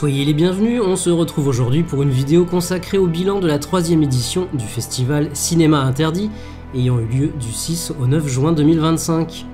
Soyez les bienvenus, on se retrouve aujourd'hui pour une vidéo consacrée au bilan de la 3e édition du festival Cinéma Interdit, ayant eu lieu du 6 au 9 juin 2025.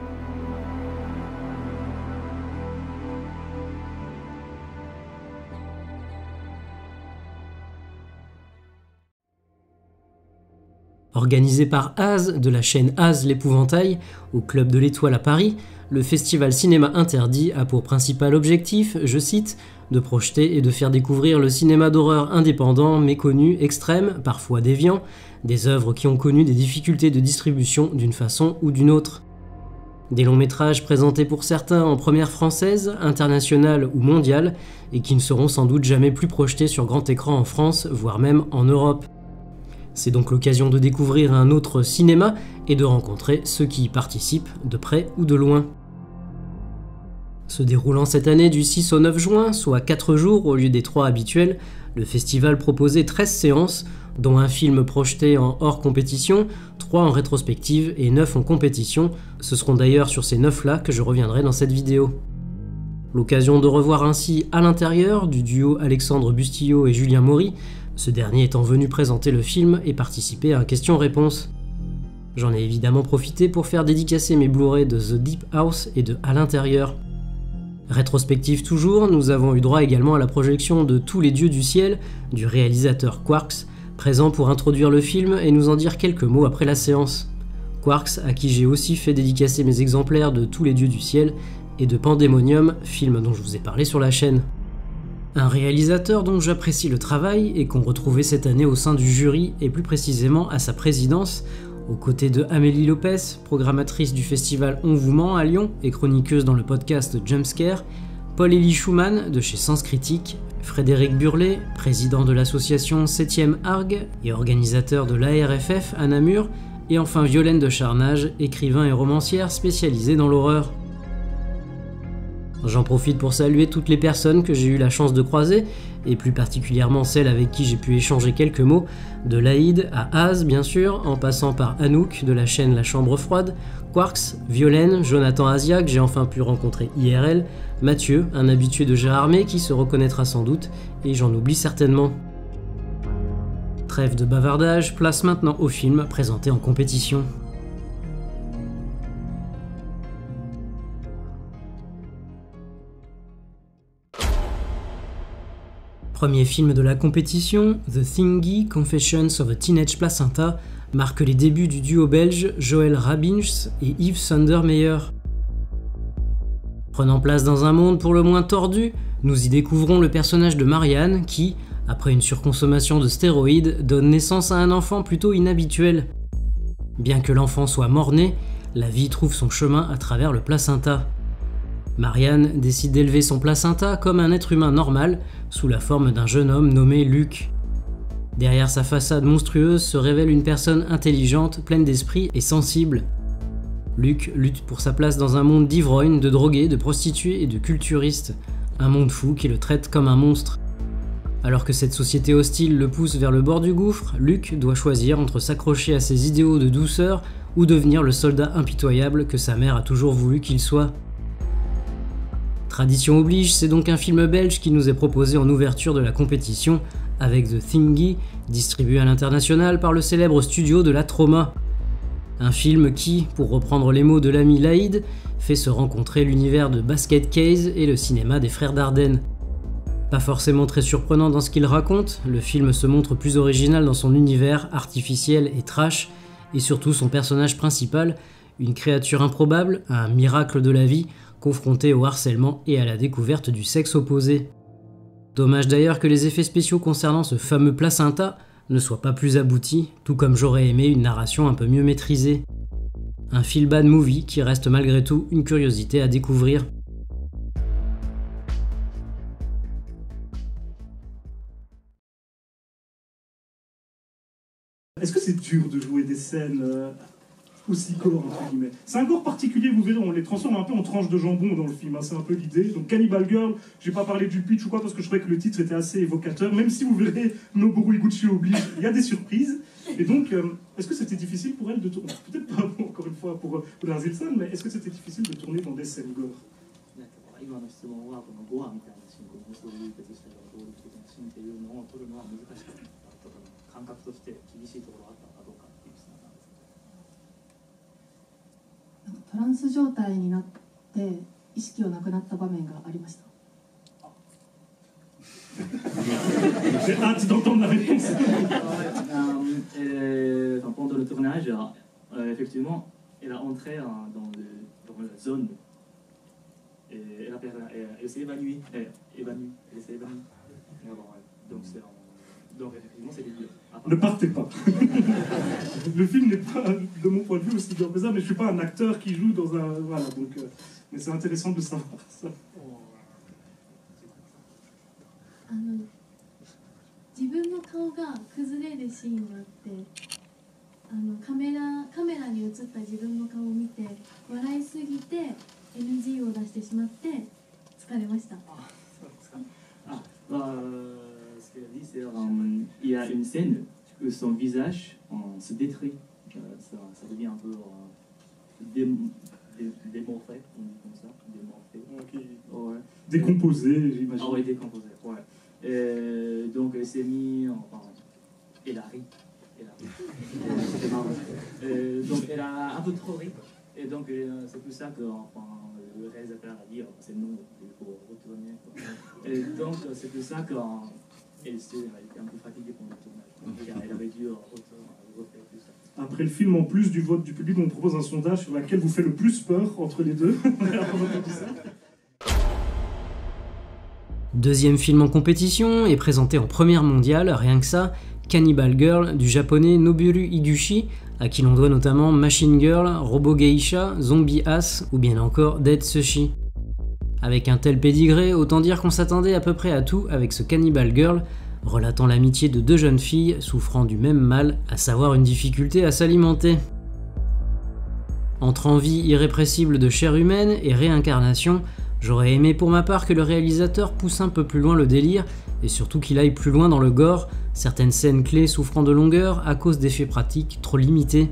Organisé par Az, de la chaîne Az l'Épouvantail, au Club de l'Étoile à Paris, le festival Cinéma Interdit a pour principal objectif, je cite, de projeter et de faire découvrir le cinéma d'horreur indépendant, méconnu, extrême, parfois déviant, des œuvres qui ont connu des difficultés de distribution d'une façon ou d'une autre. Des longs métrages présentés pour certains en première française, internationale ou mondiale, et qui ne seront sans doute jamais plus projetés sur grand écran en France, voire même en Europe. C'est donc l'occasion de découvrir un autre cinéma et de rencontrer ceux qui y participent, de près ou de loin. Se déroulant cette année du 6 au 9 juin, soit 4 jours au lieu des 3 habituels, le festival proposait 13 séances, dont un film projeté en hors compétition, 3 en rétrospective et 9 en compétition. Ce seront d'ailleurs sur ces 9-là que je reviendrai dans cette vidéo. L'occasion de revoir ainsi À l'intérieur du duo Alexandre Bustillo et Julien Maury, ce dernier étant venu présenter le film et participer à un question-réponse. J'en ai évidemment profité pour faire dédicacer mes Blu-ray de The Deep House et de À l'intérieur. Rétrospective toujours, nous avons eu droit également à la projection de Tous les dieux du ciel du réalisateur Quarks, présent pour introduire le film et nous en dire quelques mots après la séance. Quarks, à qui j'ai aussi fait dédicacer mes exemplaires de Tous les dieux du ciel et de Pandemonium, film dont je vous ai parlé sur la chaîne. Un réalisateur dont j'apprécie le travail et qu'on retrouvait cette année au sein du jury et plus précisément à sa présidence, aux côtés de Amélie Lopez, programmatrice du festival On vous ment à Lyon et chroniqueuse dans le podcast Jumpscare, Paul-Élie Schumann de chez Sens Critique, Frédéric Burlet, président de l'association 7e Argue et organisateur de l'ARFF à Namur, et enfin Violaine de Charnage, écrivain et romancière spécialisée dans l'horreur. J'en profite pour saluer toutes les personnes que j'ai eu la chance de croiser, et plus particulièrement celles avec qui j'ai pu échanger quelques mots, de Laïd à Az bien sûr, en passant par Anouk de la chaîne La Chambre Froide, Quarks, Violaine, Jonathan Asia que j'ai enfin pu rencontrer IRL, Mathieu, un habitué de Gérard May qui se reconnaîtra sans doute, et j'en oublie certainement. Trêve de bavardage, place maintenant au film présenté en compétition. Premier film de la compétition, The Thingy, Confessions of a Teenage Placenta, marque les débuts du duo belge Joël Rabins et Yves Sandermeyer. Prenant place dans un monde pour le moins tordu, nous y découvrons le personnage de Marianne qui, après une surconsommation de stéroïdes, donne naissance à un enfant plutôt inhabituel. Bien que l'enfant soit mort-né, la vie trouve son chemin à travers le placenta. Marianne décide d'élever son placenta comme un être humain normal, sous la forme d'un jeune homme nommé Luc. Derrière sa façade monstrueuse se révèle une personne intelligente, pleine d'esprit et sensible. Luc lutte pour sa place dans un monde d'ivrognes, de drogués, de prostituées et de culturistes, un monde fou qui le traite comme un monstre. Alors que cette société hostile le pousse vers le bord du gouffre, Luc doit choisir entre s'accrocher à ses idéaux de douceur ou devenir le soldat impitoyable que sa mère a toujours voulu qu'il soit. Tradition oblige, c'est donc un film belge qui nous est proposé en ouverture de la compétition avec The Thingy, distribué à l'international par le célèbre studio de la Trauma. Un film qui, pour reprendre les mots de l'ami Laïd, fait se rencontrer l'univers de Basket Case et le cinéma des frères Dardenne. Pas forcément très surprenant dans ce qu'il raconte, le film se montre plus original dans son univers artificiel et trash, et surtout son personnage principal, une créature improbable, un miracle de la vie, confronté au harcèlement et à la découverte du sexe opposé. Dommage d'ailleurs que les effets spéciaux concernant ce fameux placenta ne soient pas plus aboutis, tout comme j'aurais aimé une narration un peu mieux maîtrisée. Un feel-bad movie qui reste malgré tout une curiosité à découvrir. Est-ce que c'est dur de jouer des scènes aussi gore, entre guillemets? C'est un gore particulier, vous verrez, on les transforme un peu en tranches de jambon dans le film, hein, c'est un peu l'idée. Donc Cannibal Girl, j'ai pas parlé du pitch ou quoi parce que je trouvais que le titre était assez évocateur, même si vous verrez, Noboru Iguchi oblige, il y a des surprises. Et donc, est-ce que c'était difficile pour elle de tourner, peut-être pas encore une fois pour Lars Ilsen, mais est-ce que c'était difficile de tourner dans des scènes gore? 今の質問はこの5話みたいなシーン、このそういう別したような暴力的なシーンっていうのを取るのは難しかったとか、感覚として厳しいところがあったのかどうかっていう質問なんですけど。なんかトランス状態になって意識をなくなった場面がありました。Hâte d'entendre la réponse. Pendant le tournage, effectivement, elle a entré dans la zone et elle s'est évanouie. Elle s'est évanouie. Donc effectivement, c'est dégueu. Ne partez pas. Le film n'est pas, de mon point de vue, aussi dur que ça, mais je ne suis pas un acteur qui joue dans un... Voilà, donc... mais c'est intéressant de savoir ça. 自分の顔が崩れるシーンがあって、カメラに映った自分の顔を見て笑いすぎて NG を出してしまって疲れました。Ce qu'elle a dit, c'est qu'il y a une scène où son visage se détruit, ça devient un peu démorphé, on dit comme ça, démorphé. Okay. Ouais. Décomposé, j'imagine. Ah oui, décomposé, ouais. Et donc elle s'est mise, elle a ri. C'était marrant. Donc elle a un peu trop ri. Et donc c'est pour ça que le réalisateur a dit c'est non, il faut retourner. Et donc c'est pour ça qu'elle était un peu fatiguée pendant le tournage. Elle avait dû refaire tout ça. Après le film, en plus du vote du public, on vous propose un sondage sur laquelle vous fait le plus peur entre les deux. Deuxième film en compétition et présenté en première mondiale, rien que ça, Cannibal Girl du japonais Noboru Higuchi, à qui l'on doit notamment Machine Girl, Robo Geisha, Zombie Ass ou bien encore Dead Sushi. Avec un tel pédigré, autant dire qu'on s'attendait à peu près à tout avec ce Cannibal Girl, relatant l'amitié de deux jeunes filles souffrant du même mal, à savoir une difficulté à s'alimenter. Entre envie irrépressible de chair humaine et réincarnation, j'aurais aimé pour ma part que le réalisateur pousse un peu plus loin le délire et surtout qu'il aille plus loin dans le gore, certaines scènes clés souffrant de longueur à cause d'effets pratiques trop limités.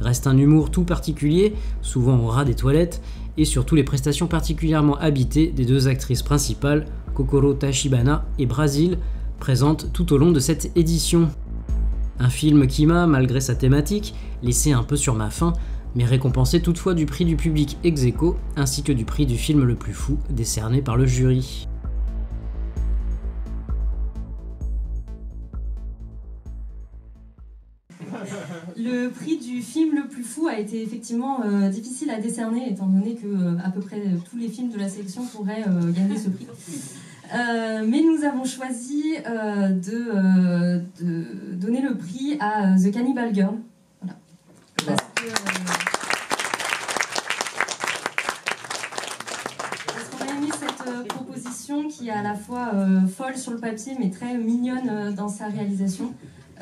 Reste un humour tout particulier, souvent au ras des toilettes, et surtout les prestations particulièrement habitées des deux actrices principales, Kokoro Tachibana et Brazil, présentes tout au long de cette édition. Un film qui m'a, malgré sa thématique, laissé un peu sur ma faim, mais récompensé toutefois du prix du public ex aequo, ainsi que du prix du film le plus fou décerné par le jury. Le prix du film le plus fou a été effectivement difficile à décerner, étant donné que à peu près tous les films de la sélection pourraient gagner ce prix. Mais nous avons choisi de donner le prix à The Cannibal Girl. Voilà. Parce qu'on a aimé cette proposition qui est à la fois folle sur le papier mais très mignonne dans sa réalisation.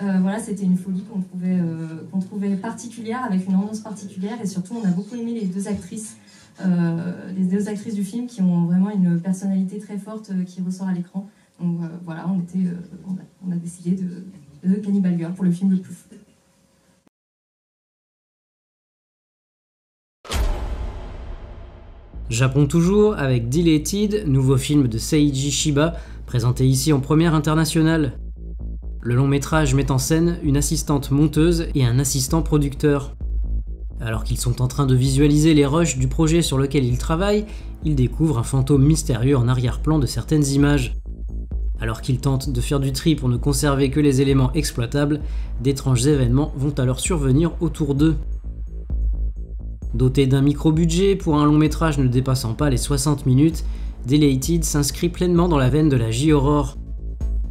Voilà, c'était une folie qu'on trouvait particulière, avec une ambiance particulière, et surtout on a beaucoup aimé les deux actrices du film qui ont vraiment une personnalité très forte qui ressort à l'écran. Donc voilà, on a décidé de Cannibal Girl pour le film le plus fou. Japon toujours, avec Deleted, nouveau film de Seiji Shiba, présenté ici en première internationale. Le long métrage met en scène une assistante monteuse et un assistant producteur. Alors qu'ils sont en train de visualiser les rushs du projet sur lequel ils travaillent, ils découvrent un fantôme mystérieux en arrière-plan de certaines images. Alors qu'ils tentent de faire du tri pour ne conserver que les éléments exploitables, d'étranges événements vont alors survenir autour d'eux. Doté d'un micro-budget pour un long métrage ne dépassant pas les 60 minutes, Deleted s'inscrit pleinement dans la veine de la J-horror.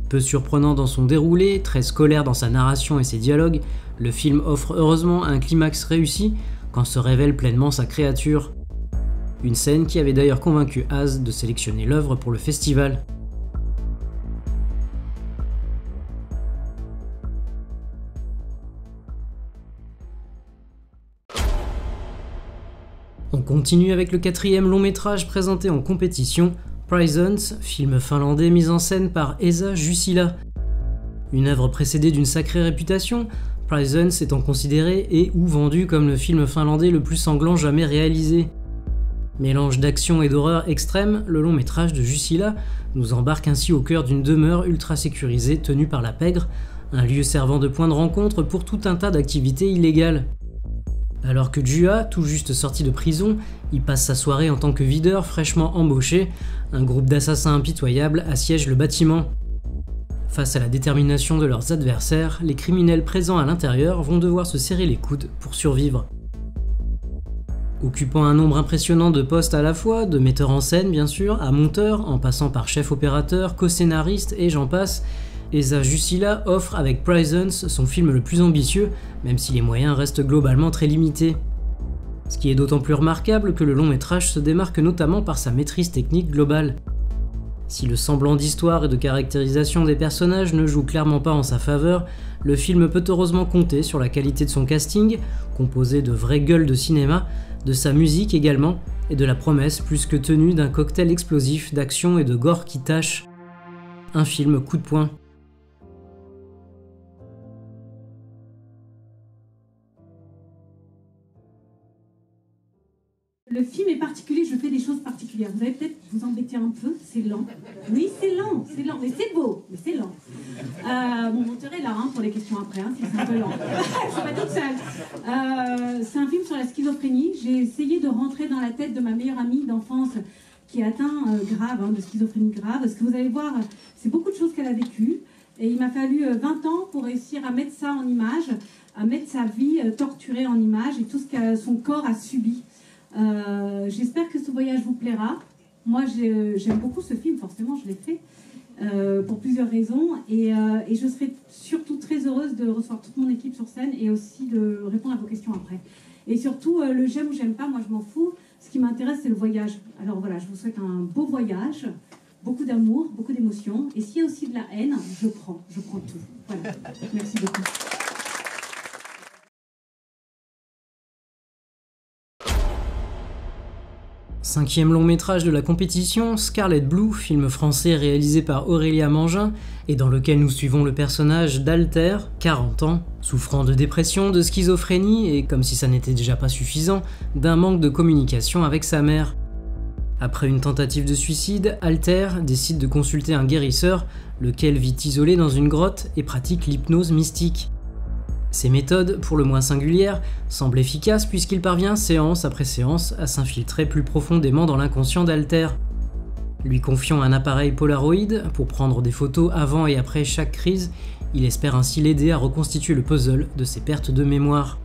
Peu surprenant dans son déroulé, très scolaire dans sa narration et ses dialogues, le film offre heureusement un climax réussi quand se révèle pleinement sa créature. Une scène qui avait d'ailleurs convaincu Az de sélectionner l'œuvre pour le festival. On continue avec le quatrième long métrage présenté en compétition, Prisons, film finlandais mis en scène par Esa Jussila. Une œuvre précédée d'une sacrée réputation, Prisons étant considéré et ou vendu comme le film finlandais le plus sanglant jamais réalisé. Mélange d'action et d'horreur extrême, le long métrage de Jussila nous embarque ainsi au cœur d'une demeure ultra sécurisée tenue par la pègre, un lieu servant de point de rencontre pour tout un tas d'activités illégales. Alors que Jua, tout juste sorti de prison, y passe sa soirée en tant que videur fraîchement embauché, un groupe d'assassins impitoyables assiège le bâtiment. Face à la détermination de leurs adversaires, les criminels présents à l'intérieur vont devoir se serrer les coudes pour survivre. Occupant un nombre impressionnant de postes à la fois, de metteur en scène bien sûr, à monteur, en passant par chef opérateur, co-scénariste et j'en passe, Esa Jussila offre avec Presence son film le plus ambitieux, même si les moyens restent globalement très limités. Ce qui est d'autant plus remarquable que le long métrage se démarque notamment par sa maîtrise technique globale. Si le semblant d'histoire et de caractérisation des personnages ne joue clairement pas en sa faveur, le film peut heureusement compter sur la qualité de son casting, composé de vraies gueules de cinéma, de sa musique également, et de la promesse plus que tenue d'un cocktail explosif d'action et de gore qui tâche. Un film coup de poing. Le film est particulier, je fais des choses particulières. Vous allez peut-être vous embêter un peu, c'est lent. Oui, c'est lent, mais c'est beau, mais c'est lent. Mon monteur est là pour les questions après, si c'est un peu lent. Je suis pas toute seule. C'est un film sur la schizophrénie. J'ai essayé de rentrer dans la tête de ma meilleure amie d'enfance qui est atteinte grave, de schizophrénie grave. Ce que vous allez voir, c'est beaucoup de choses qu'elle a vécues. Et il m'a fallu 20 ans pour réussir à mettre ça en image, à mettre sa vie torturée en image et tout ce que son corps a subi. J'espère que ce voyage vous plaira. Moi j'aime beaucoup ce film, forcément je l'ai fait pour plusieurs raisons et je serai surtout très heureuse de recevoir toute mon équipe sur scène et aussi de répondre à vos questions après. Et surtout le j'aime ou j'aime pas, moi je m'en fous, ce qui m'intéresse c'est le voyage. Alors voilà, je vous souhaite un beau voyage, beaucoup d'amour, beaucoup d'émotions et s'il y a aussi de la haine, je prends tout. Voilà, merci beaucoup. Cinquième long métrage de la compétition, Scarlet Blue, film français réalisé par Aurélia Mangin et dans lequel nous suivons le personnage d'Alter, 40 ans, souffrant de dépression, de schizophrénie et, comme si ça n'était déjà pas suffisant, d'un manque de communication avec sa mère. Après une tentative de suicide, Alter décide de consulter un guérisseur, lequel vit isolé dans une grotte et pratique l'hypnose mystique. Ces méthodes, pour le moins singulières, semblent efficaces puisqu'il parvient séance après séance à s'infiltrer plus profondément dans l'inconscient d'Alter. Lui confiant un appareil Polaroid pour prendre des photos avant et après chaque crise, il espère ainsi l'aider à reconstituer le puzzle de ses pertes de mémoire.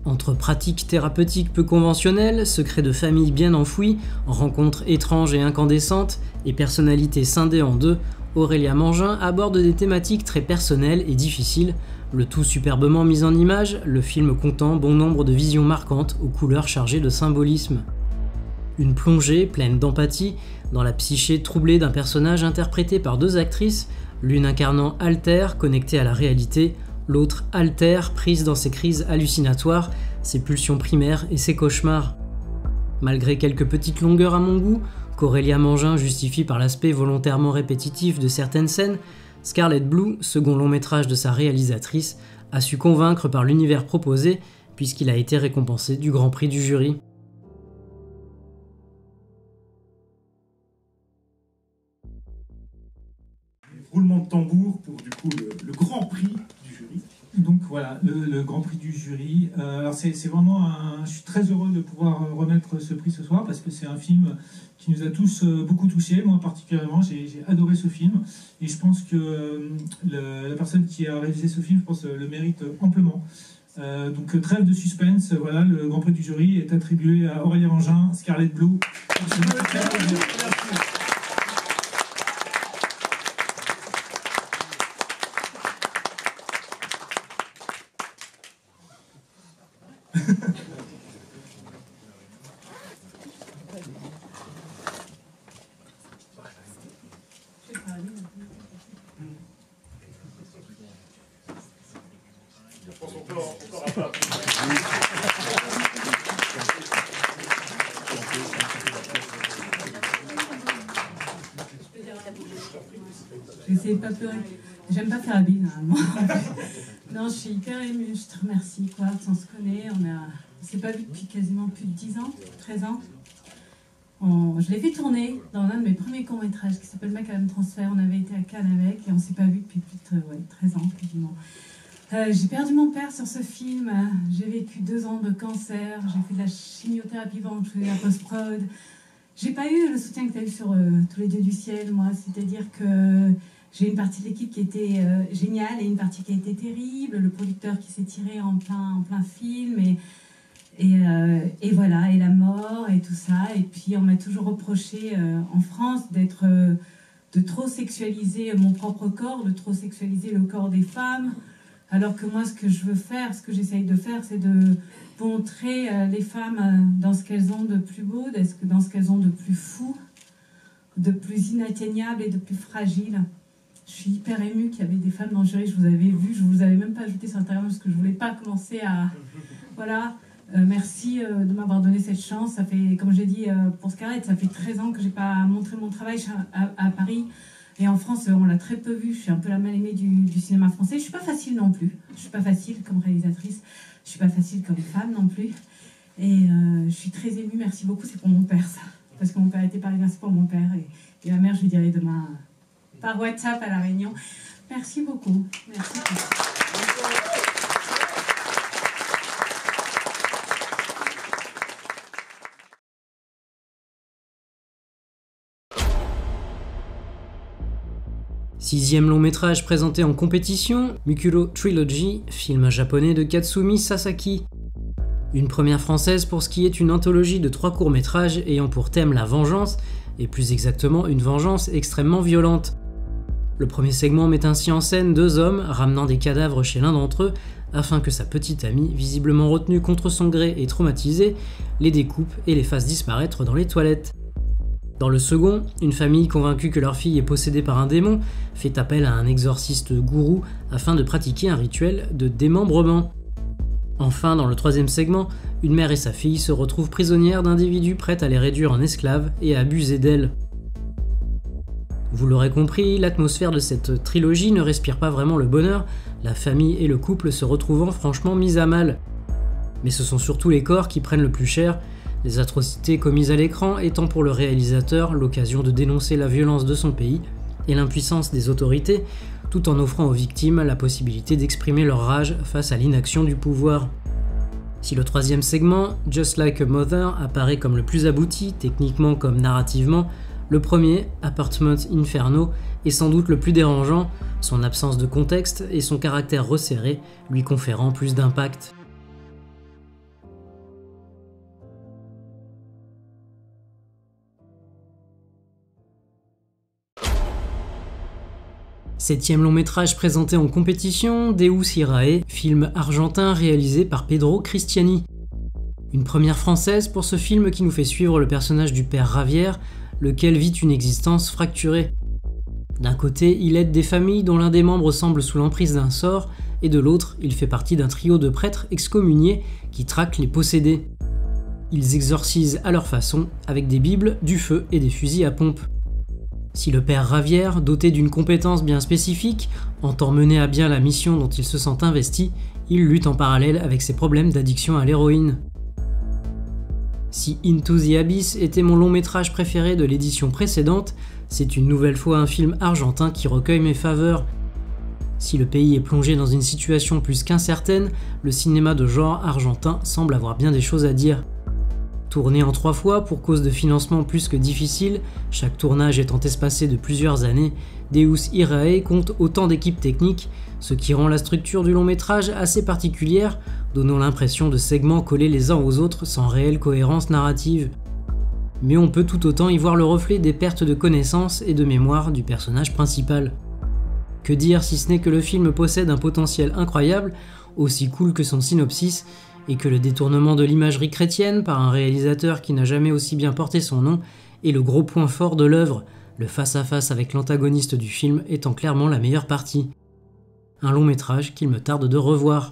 Entre pratiques thérapeutiques peu conventionnelles, secrets de famille bien enfouis, rencontres étranges et incandescentes, et personnalités scindées en deux, Aurélia Mangin aborde des thématiques très personnelles et difficiles, le tout superbement mis en image, le film comptant bon nombre de visions marquantes aux couleurs chargées de symbolisme. Une plongée pleine d'empathie dans la psyché troublée d'un personnage interprété par deux actrices, l'une incarnant Alter connectée à la réalité, l'autre Alter prise dans ses crises hallucinatoires, ses pulsions primaires et ses cauchemars. Malgré quelques petites longueurs à mon goût, qu'Aurélia Mangin justifie par l'aspect volontairement répétitif de certaines scènes, Scarlet Blue, second long métrage de sa réalisatrice, a su convaincre par l'univers proposé puisqu'il a été récompensé du Grand Prix du jury. Roulement de tambour pour du coup le Grand Prix du jury. Donc voilà, le Grand Prix du jury. Alors c'est vraiment je suis très heureux de pouvoir remettre ce prix ce soir parce que c'est un film qui nous a tous beaucoup touchés, moi particulièrement, j'ai adoré ce film et je pense que la personne qui a réalisé ce film, je pense, le mérite amplement. Donc trêve de suspense, voilà, le Grand Prix du jury est attribué à Aurélia Mangin, Scarlet Blue. J'essaie de pas pleurer. J'aime pas faire la bise, normalement. Non, je suis hyper émue, je te remercie, quoi. On se connaît, on a On ne s'est pas vu depuis quasiment plus de 10 ans, 13 ans. Je l'ai fait tourner dans l'un de mes premiers courts-métrages qui s'appelle Macadam Transfert. On avait été à Cannes avec et on ne s'est pas vu depuis plus de 13 ans quasiment. J'ai perdu mon père sur ce film. J'ai vécu 2 ans de cancer. J'ai fait de la chimiothérapie pendant que je faisais la post-prod. J'ai pas eu le soutien que tu as eu sur Tous les dieux du ciel, moi. C'est-à-dire que j'ai une partie de l'équipe qui était géniale et une partie qui a été terrible. Le producteur qui s'est tiré en plein film et voilà, et la mort et tout ça. Et puis on m'a toujours reproché en France de trop sexualiser mon propre corps, de trop sexualiser le corps des femmes. Alors que moi, ce que je veux faire, ce que j'essaye de faire, c'est de montrer les femmes dans ce qu'elles ont de plus beau, dans ce qu'elles ont de plus fou, de plus inatteignable et de plus fragile. Je suis hyper émue qu'il y avait des femmes dans le jury, je vous avais vu, je vous avais même pas ajouté sur Instagram parce que je voulais pas commencer à... Voilà, merci de m'avoir donné cette chance. Ça fait, comme j'ai dit pour Scarlett, ça fait 13 ans que j'ai pas montré mon travail à Paris. Et en France, on l'a très peu vu. Je suis un peu la mal-aimée du cinéma français. Je suis pas facile non plus. Je suis pas facile comme réalisatrice. Je suis pas facile comme femme non plus. Et je suis très émue. Merci beaucoup. C'est pour mon père, ça. Parce que mon père était parisien, c'est pour mon père. Et ma mère, je lui dirai demain par WhatsApp à La Réunion. Merci beaucoup. Merci. Sixième long métrage présenté en compétition, Mukuro Trilogy, film japonais de Katsumi Sasaki. Une première française pour ce qui est une anthologie de 3 courts-métrages ayant pour thème la vengeance, et plus exactement une vengeance extrêmement violente. Le premier segment met ainsi en scène 2 hommes ramenant des cadavres chez l'un d'entre eux afin que sa petite amie, visiblement retenue contre son gré et traumatisée, les découpe et les fasse disparaître dans les toilettes. Dans le second, une famille convaincue que leur fille est possédée par un démon fait appel à un exorciste gourou afin de pratiquer un rituel de démembrement. Enfin, dans le troisième segment, une mère et sa fille se retrouvent prisonnières d'individus prêts à les réduire en esclaves et à abuser d'elles. Vous l'aurez compris, l'atmosphère de cette trilogie ne respire pas vraiment le bonheur, la famille et le couple se retrouvant franchement mis à mal. Mais ce sont surtout les corps qui prennent le plus cher, les atrocités commises à l'écran étant pour le réalisateur l'occasion de dénoncer la violence de son pays et l'impuissance des autorités, tout en offrant aux victimes la possibilité d'exprimer leur rage face à l'inaction du pouvoir. Si le troisième segment, Just Like a Mother, apparaît comme le plus abouti, techniquement comme narrativement, le premier, Apartment Inferno, est sans doute le plus dérangeant, son absence de contexte et son caractère resserré lui conférant plus d'impact. Septième long métrage présenté en compétition, Deus Irae, film argentin réalisé par Pedro Cristiani. Une première française pour ce film qui nous fait suivre le personnage du père Ravière, lequel vit une existence fracturée. D'un côté, il aide des familles dont l'un des membres semble sous l'emprise d'un sort, et de l'autre, il fait partie d'un trio de prêtres excommuniés qui traquent les possédés. Ils exorcisent à leur façon, avec des bibles, du feu et des fusils à pompe. Si le père Ravière, doté d'une compétence bien spécifique, entend mener à bien la mission dont il se sent investi, il lutte en parallèle avec ses problèmes d'addiction à l'héroïne. Si Into the Abyss était mon long métrage préféré de l'édition précédente, c'est une nouvelle fois un film argentin qui recueille mes faveurs. Si le pays est plongé dans une situation plus qu'incertaine, le cinéma de genre argentin semble avoir bien des choses à dire. Tourné en 3 fois pour cause de financement plus que difficile, chaque tournage étant espacé de plusieurs années, Deus Irae compte autant d'équipes techniques, ce qui rend la structure du long métrage assez particulière, donnant l'impression de segments collés les uns aux autres sans réelle cohérence narrative. Mais on peut tout autant y voir le reflet des pertes de connaissances et de mémoire du personnage principal. Que dire si ce n'est que le film possède un potentiel incroyable, aussi cool que son synopsis, et que le détournement de l'imagerie chrétienne par un réalisateur qui n'a jamais aussi bien porté son nom est le gros point fort de l'œuvre, le face-à-face avec l'antagoniste du film étant clairement la meilleure partie. Un long métrage qu'il me tarde de revoir.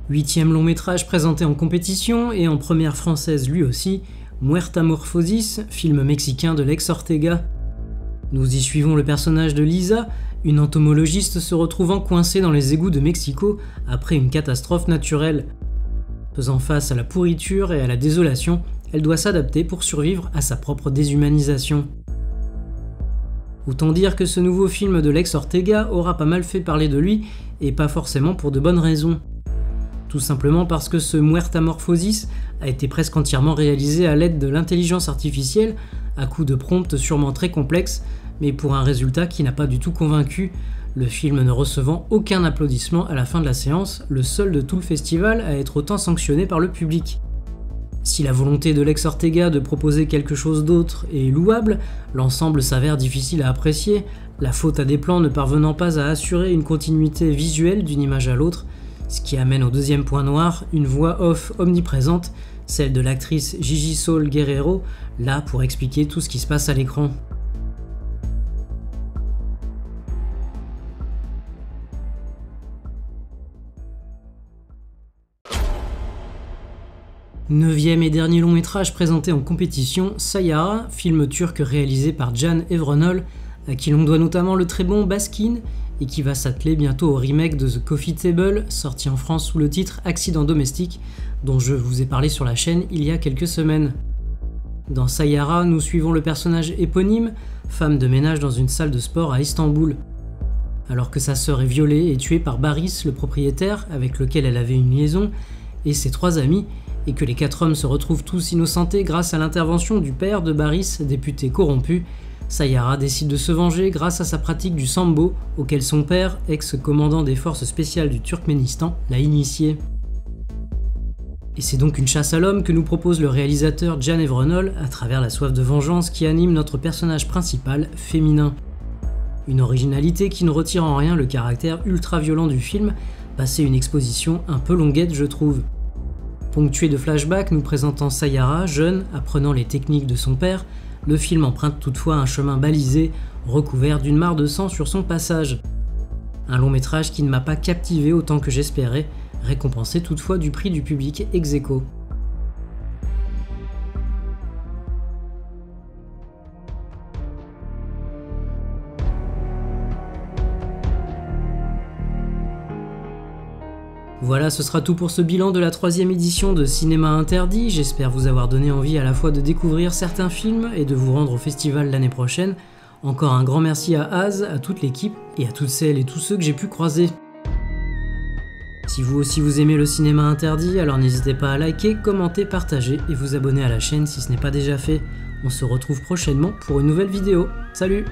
Huitième long métrage présenté en compétition et en première française lui aussi, Muerta Morphosis, film mexicain de Lex Ortega. Nous y suivons le personnage de Lisa, une entomologiste se retrouvant coincée dans les égouts de Mexico après une catastrophe naturelle. Faisant face à la pourriture et à la désolation, elle doit s'adapter pour survivre à sa propre déshumanisation. Autant dire que ce nouveau film de Lex Ortega aura pas mal fait parler de lui, et pas forcément pour de bonnes raisons. Tout simplement parce que ce Muertamorphosis a été presque entièrement réalisé à l'aide de l'intelligence artificielle, à coups de prompts sûrement très complexes, mais pour un résultat qui n'a pas du tout convaincu, le film ne recevant aucun applaudissement à la fin de la séance, le seul de tout le festival à être autant sanctionné par le public. Si la volonté de Lex Ortega de proposer quelque chose d'autre est louable, l'ensemble s'avère difficile à apprécier, la faute à des plans ne parvenant pas à assurer une continuité visuelle d'une image à l'autre, ce qui amène au deuxième point noir, une voix off omniprésente, celle de l'actrice Gigi Saul Guerrero, là pour expliquer tout ce qui se passe à l'écran. Neuvième et dernier long métrage présenté en compétition, Sayara, film turc réalisé par Can Evrenol, à qui l'on doit notamment le très bon Baskin, et qui va s'atteler bientôt au remake de The Coffee Table, sorti en France sous le titre Accident domestique, dont je vous ai parlé sur la chaîne il y a quelques semaines. Dans Sayara, nous suivons le personnage éponyme, femme de ménage dans une salle de sport à Istanbul. Alors que sa sœur est violée et tuée par Baris, le propriétaire, avec lequel elle avait une liaison, et ses 3 amis, et que les 4 hommes se retrouvent tous innocentés grâce à l'intervention du père de Baris, député corrompu, Sayara décide de se venger grâce à sa pratique du sambo, auquel son père, ex-commandant des forces spéciales du Turkménistan, l'a initié. Et c'est donc une chasse à l'homme que nous propose le réalisateur Can Evrenol à travers la soif de vengeance qui anime notre personnage principal, féminin. Une originalité qui ne retire en rien le caractère ultra-violent du film, passé une exposition un peu longuette je trouve. Ponctué de flashbacks nous présentant Sayara, jeune, apprenant les techniques de son père, le film emprunte toutefois un chemin balisé, recouvert d'une mare de sang sur son passage. Un long métrage qui ne m'a pas captivé autant que j'espérais, récompensé toutefois du prix du public ex aequo. Voilà, ce sera tout pour ce bilan de la 3e édition de Cinéma Interdit. J'espère vous avoir donné envie à la fois de découvrir certains films et de vous rendre au festival l'année prochaine. Encore un grand merci à Az, à toute l'équipe et à toutes celles et tous ceux que j'ai pu croiser. Si vous aussi vous aimez le cinéma interdit, alors n'hésitez pas à liker, commenter, partager et vous abonner à la chaîne si ce n'est pas déjà fait. On se retrouve prochainement pour une nouvelle vidéo. Salut!